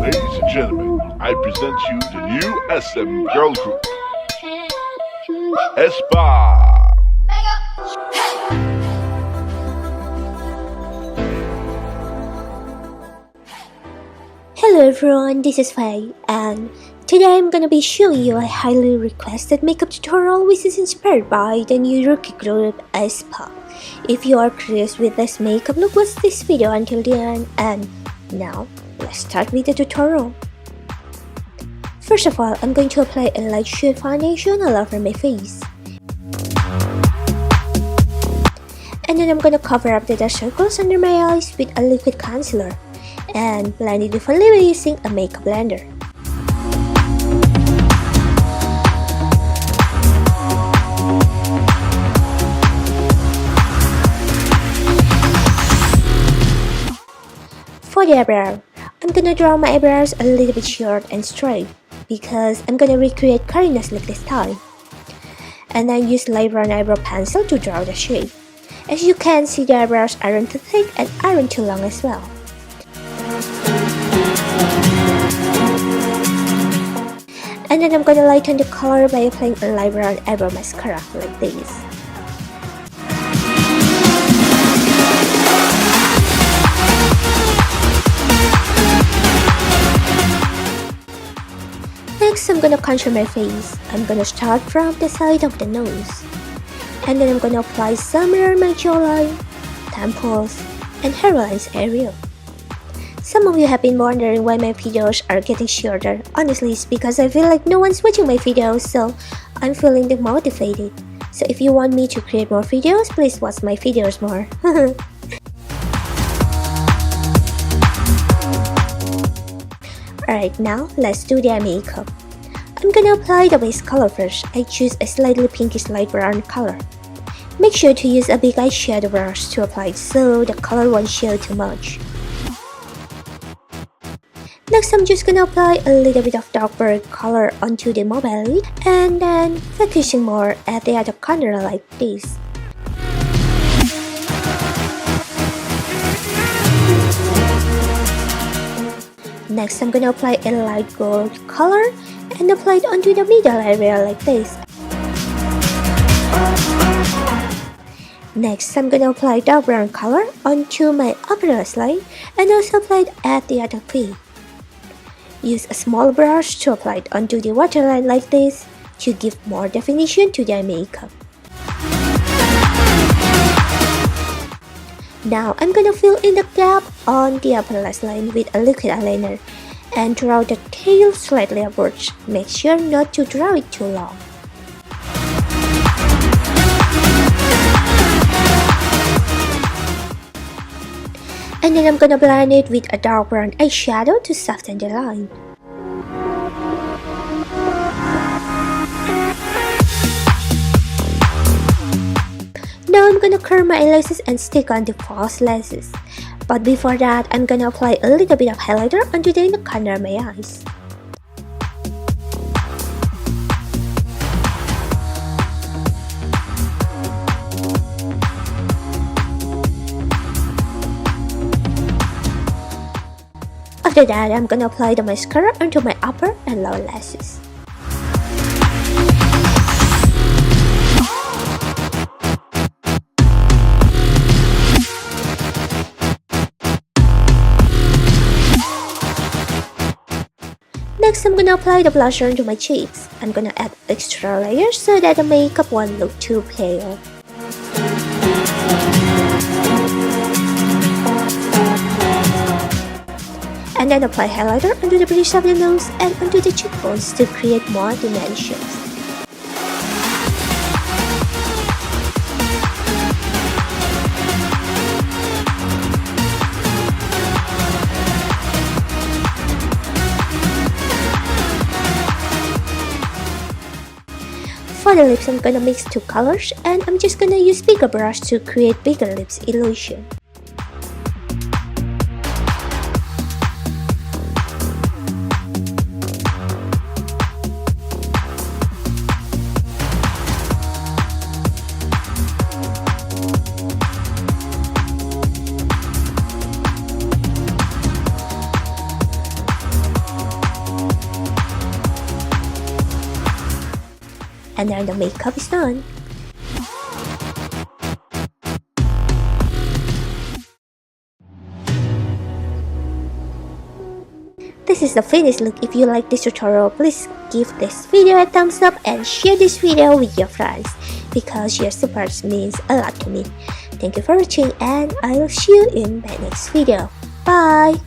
Ladies and gentlemen, I present you the new SM girl group, Aespa. Hello everyone, this is Faye, and today I'm gonna be showing you a highly requested makeup tutorial which is inspired by the new rookie group Aespa. If you are curious with this makeup look, watch this video until the end, and now let's start with the tutorial. First of all, I'm going to apply a light shade foundation all over my face. And then I'm gonna cover up the dark circles under my eyes with a liquid concealer and blend it fully by using a makeup blender. For the eyebrow, I'm gonna draw my eyebrows a little bit short and straight because I'm gonna recreate Karina's look this time. And then use light brown eyebrow pencil to draw the shape. As you can see, the eyebrows aren't too thick and aren't too long as well. And then I'm gonna lighten the color by applying a light brown eyebrow mascara like this. Next, I'm gonna contour my face. I'm gonna start from the side of the nose. And then I'm gonna apply some around my jawline, temples, and hairlines area. Some of you have been wondering why my videos are getting shorter. Honestly, it's because I feel like no one's watching my videos, so I'm feeling demotivated. So if you want me to create more videos, please watch my videos more. Alright, now let's do the eye makeup. I'm gonna apply the base color first. I choose a slightly pinkish light brown color. Make sure to use a big eyeshadow brush to apply it so the color won't show too much. Next, I'm just gonna apply a little bit of darker color onto the mobile lid and then focusing more at the other corner like this. Next, I'm gonna apply a light gold color and apply it onto the middle area like this. Next, I'm gonna apply dark brown color onto my upper lash line and also apply it at the other P. Use a small brush to apply it onto the waterline like this to give more definition to the eye makeup. Now, I'm gonna fill in the gap on the upper lash line with a liquid eyeliner and draw the tail slightly upwards. Make sure not to draw it too long. And then I'm gonna blend it with a dark brown eyeshadow to soften the line. Now I'm gonna curl my eyelashes and stick on the false lashes. But before that, I'm gonna apply a little bit of highlighter onto the inner corner of my eyes. After that, I'm gonna apply the mascara onto my upper and lower lashes. Next, I'm gonna apply the blusher onto my cheeks. I'm gonna add extra layers so that the makeup won't look too pale. And then apply highlighter onto the bridge of the nose and onto the cheekbones to create more dimensions. For the lips, I'm gonna mix two colors and I'm just gonna use bigger brush to create bigger lips illusion. and then the makeup is done. This is the finished look. If you like this tutorial, please give this video a thumbs up and share this video with your friends because your support means a lot to me. Thank you for watching and I will see you in my next video. Bye!